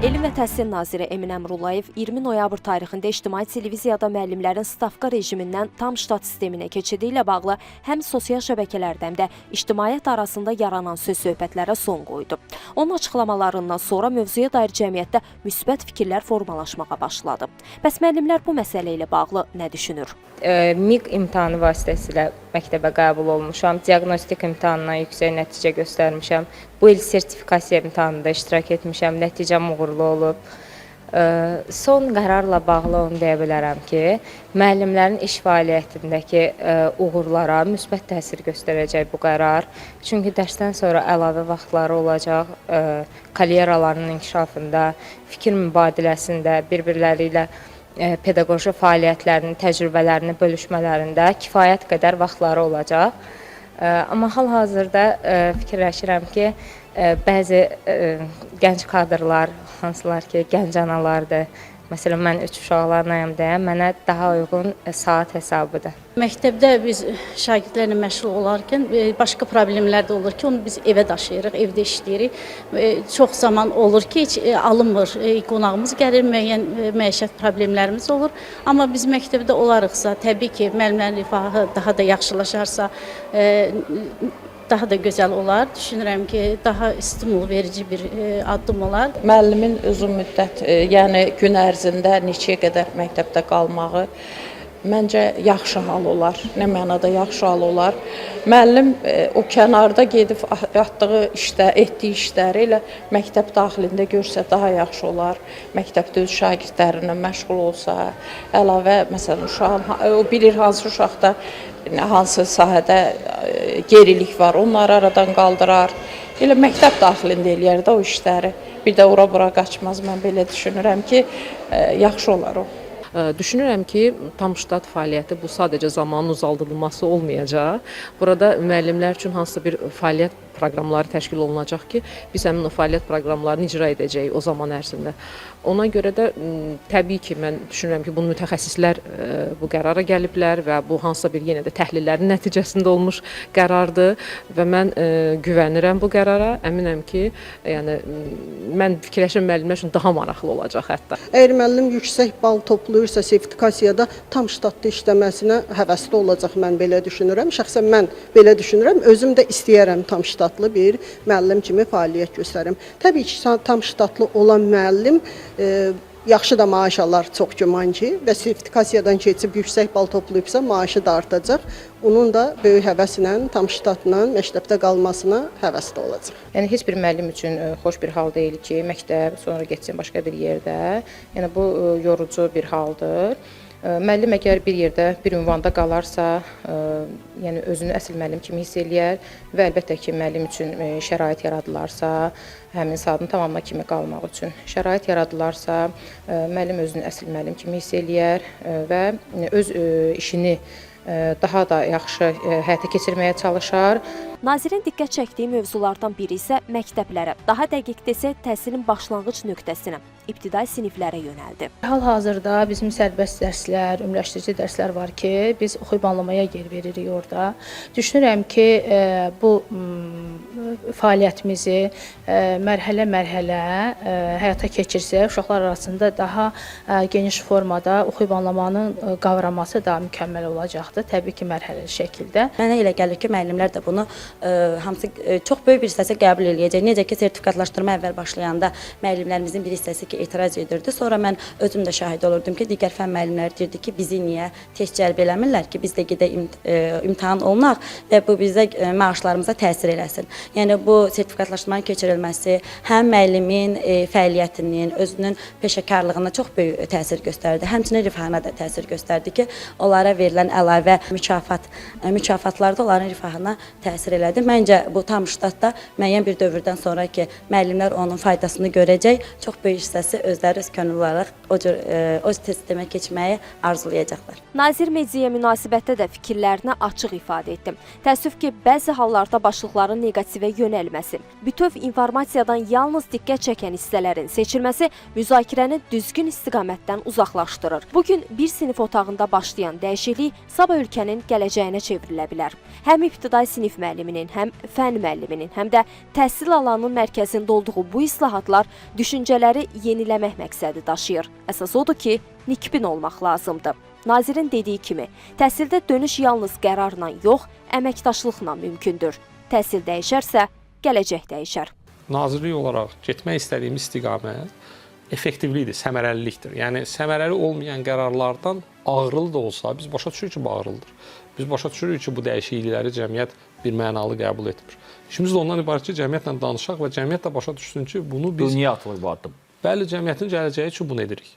Elm və Təhsil naziri Emin Əmrullayev 20 noyabr tarixində ictimai televiziyada müəllimlərin stavka rejimindən tam ştat sisteminə keçidi ilə bağlı həm sosial şəbəkələrdə, həm də ictimaiyyət arasında yaranan söz-söhbətlərə son qoydu. Onun açıqlamalarından sonra mövzuya dair cəmiyyətdə müsbət fikirlər formalaşmağa başladı. Bəs müəllimlər bu məsələ ilə bağlı nə düşünür? MİQ imtahanı vasitəsilə məktəbə qəbul olmuşam. Diaqnostik imtahanından yüksək nəticə göstərmişəm. Bu il sertifikasiya imtahanında iştirak etmişəm. Nəticəm uğurlu olub. Son qərarla bağlı onu deyə bilərəm ki, müəllimlərin iş fəaliyyətindəki uğurlara müsbət təsir göstərəcək bu qərar. Çünki dərsdən sonra əlavə vaxtları olacaq, karyeralarının inkişafında, fikir mübadiləsində, bir-birləri ilə pedaqoji fəaliyyətlərini, təcrübələrini bölüşmələrində kifayət qədər vaxtları olacaq. Amma hal-hazırda fikirləşirəm ki, bəzi gənc kadrlar, hansılar ki, gənc analardır, məsələn, mən 3 uşaqlarlayam deyə mənə daha uyğun saat hesabıdır. Məktəbdə biz şagirdlərlə məşğul olarkən başqa problemlər də olur ki, onu biz evə daşıyırıq, evdə işləyirik. Çox zaman olur ki, heç alınmır, qonağımız gəlir, müəyyən məişət problemlərimiz olur. Amma biz məktəbdə olarıqsa, təbii ki, müəllimlərin rifahı daha da yaxşılaşarsa, daha da gözəl olar. Düşünürəm ki, daha stimul verici bir addım olar. Müəllimin uzun müddət, yəni gün ərzində neçəyə qədər məktəbdə qalmağı məncə yaxşı hal olar. Nə mənada yaxşı hal olar? Müəllim o kənarda gedib etdiyi işləri ilə məktəb daxilində görsə daha yaxşı olar. Məktəbdə öz şagirdlərinə məşğul olsa, əlavə məsələn uşağın o bilir hansı uşaqda hansı sahədə gerilik var, onları aradan qaldırar. Elə məktəb daxilində eləyər də o işləri. Bir də ora-bura qaçmaz. Mən belə düşünürəm ki, yaxşı olar o. Düşünürəm ki, tam ştat fəaliyyəti bu sadəcə zamanın uzaldılması olmayacaq. Burada müəllimlər üçün hansısa bir fəaliyyət proqramları təşkil olunacaq ki, biz həmin o fəaliyyət proqramlarını icra edəcəyik o zaman ərzində. Ona görə də təbii ki, mən düşünürəm ki, bunu mütəxəssislər bu qərara gəliblər və bu hansısa bir yenə də təhlillərin nəticəsində olmuş qərardır və mən güvənirəm bu qərara. Əminəm ki, yəni mən fikirləşirəm müəllimlər üçün daha maraqlı olacaq hətta. Əgər müəllim yüksək bal toplayırsa sertifikasiyada tam ştatda işləməsinə həvəsli olacaq, mən belə düşünürəm. Şəxsən mən belə düşünürəm. Özüm də istəyərəm tam ştatlı bir müəllim kimi fəaliyyət göstərim. Təbii ki, tam ştatlı olan müəllim yaxşı da maaş alar, çox güman ki, və sertifikasiyadan keçib yüksək bal toplayıbsa maaşı da artacaq. Onun da böyük həvəslə, tam ştatla məktəbdə qalmasına həvəsli olacaq. Yəni heç bir müəllim üçün xoş bir hal deyil ki, məktəb sonra getsin başqa bir yerdə. Yəni bu yorucu bir haldır. Müəllim əgər bir yerdə, bir ünvanda qalarsa, yəni özünü əsl müəllim kimi hiss eləyər və əlbəttə ki, müəllim üçün şərait yaradılarsa, həmin saatın tamamına kimi qalmaq üçün şərait yaradılarsa, müəllim özünü əsl müəllim kimi hiss eləyər və öz işini daha da yaxşı həyata keçirməyə çalışar. Nazirin diqqət çəkdiyi mövzulardan biri isə məktəblərə, daha dəqiq desək təhsilin başlanğıc nöqtəsinə, ibtidai siniflərə yönəldi. Hal-hazırda bizim sərbəst dərslər, ümumiləşdirici dərslər var ki, biz oxuyub anlamaya yer veririk orada. Düşünürəm ki, bu fəaliyyətimizi mərhələ-mərhələ həyata keçirsək, uşaqlar arasında daha geniş formada oxuyub anlamanın qavraması daha mükəmməl olacaqdır. Təbii ki, mərhələli şəkildə. Mənə elə gəlir ki, müəllimlər də bunu hamısı çox böyük bir hissəsi qəbul eləyəcək. Necə ki, sertifikatlaşdırma əvvəl başlayanda müəllimlərimizin bir hissəsi ki, etiraz edirdi. Sonra mən özüm də şahid olurdum ki, digər fənn müəllimləri deyirdi ki, bizi niyə test cəlb eləmirlər ki, biz də gedək imtahan olunaq və bu bizə maaşlarımıza təsir eləsin. Yəni bu sertifikatlaşdırmanın keçirilməsi həm müəllimin fəaliyyətinin, özünün peşəkarlığına çox böyük təsir göstərdi. Həmçinin rifahına da təsir göstərdi ki, onlara verilən əlavə mükafatlar da onların rifahına təsir elədi. Məncə bu tam ştatda müəyyən bir dövrdən sonra ki, müəllimlər onun faydasını görəcək, çox böyük hissəsi özləri öz könüllü olaraq o sistemə keçməyi arzulayacaqlar. Nazir mediaya münasibətdə də fikirlərini açıq ifadə etdi. Təəssüf ki, bəzi hallarda başlıqların neqativə yönəlməsi, bütöv informasiyadan yalnız diqqət çəkən hissələrin seçilməsi müzakirəni düzgün istiqamətdən uzaqlaşdırır. Bugün bir sinif otağında başlayan dəyişiklik sabah ölkənin gələcəyinə çevrilə bilər. Həm ibtidai sinif müəllimi, müəlliminin, həm fənn müəlliminin, həm də təhsil alanının mərkəzində olduğu bu islahatlar düşüncələri yeniləmək məqsədi daşıyır. Əsas odur ki, nikbin olmaq lazımdır. Nazirin dediyi kimi, təhsildə dönüş yalnız qərarla yox, əməkdaşlıqla mümkündür. Təhsil dəyişərsə, gələcək dəyişər. Nazirlik olaraq getmək istədiyimiz istiqamət effektivlikdir, səmərəlilikdir. Yəni səmərəli olmayan qərarlardan ağrılı da olsa biz başa düşürük ki, bu ağrılıdır. Biz başa düşürük ki, bu dəyişiklikləri cəmiyyət bir mənalı qəbul etmir. İşimiz də ondan ibarət ki, cəmiyyətlə danışaq və cəmiyyət də başa düşsün ki, bunu biz Niyə atılır bu addım? Bəli, cəmiyyətin gələcəyi üçün bunu edirik.